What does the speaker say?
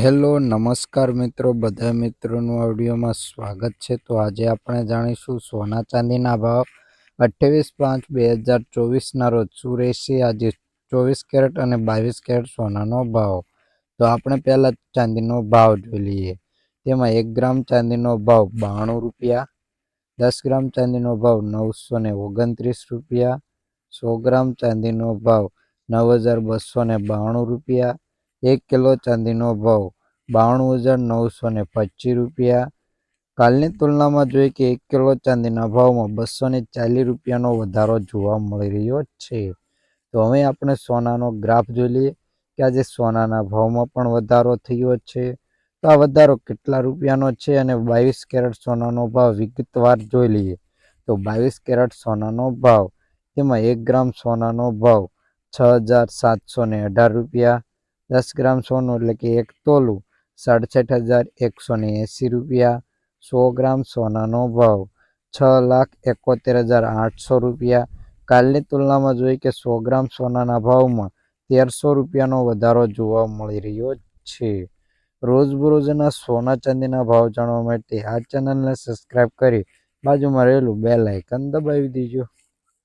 Hello નમસ્કાર મિત્રો, બધા મિત્રોનું આ વિડીયોમાં સ્વાગત છે। તો આજે આપણે જાણીશું સોના ચાંદીના ભાવ 28/5/2024ના રોજ શું રહેશે આજે 24 કેરેટ અને 22 કેરેટ સોનાનો ભાવ। તો આપણે પહેલા ચાંદીનો ભાવ જોઈ લઈએ। તેમાં 1 ગ્રામ ચાંદીનો ભાવ 92 રૂપિયા, 10 ગ્રામ ચાંદીનો ભાવ 929 રૂપિયા, 100 ગ્રામ ચાંદીનો ભાવ 9292 રૂપિયા, 1 કિલો ચાંદીનો ભાવ 92,925 રૂપિયા। કાલની તુલનામાં જોઈએ કે 1 કિલો ચાંદીના ભાવમાં 240 રૂપિયાનો વધારો જોવા મળી રહ્યો છે। તો હવે આપણે સોનાનો ગ્રાફ જોઈ લઈએ કે આજે સોનાના ભાવમાં પણ વધારો થયો છે। તો આ વધારો કેટલા રૂપિયાનો છે અને 22 કેરેટ સોનાનો ભાવ વિગતવાર જોઈ લઈએ। તો 22 કેરેટ સોનાનો ભાવ, તેમાં 1 ગ્રામ સોનાનો ભાવ 6,718 રૂપિયા, 10 ગ્રામ સોનું એટલે કે 1 તોલું 67,180 રૂપિયા, 100 ગ્રામ સોનાનો ભાવ 6,71,800 રૂપિયા। કાલની તુલનામાં જોઈએ કે 100 ગ્રામ સોનાના ભાવમાં 1300 રૂપિયાનો વધારો જોવા મળી રહ્યો છે। રોજબરોજના સોના ચાંદીના ભાવ જાણવા માટે આ ચેનલને સબસ્ક્રાઇબ કરી બાજુમાં રહેલું બેલ આઇકન દબાવી દેજો।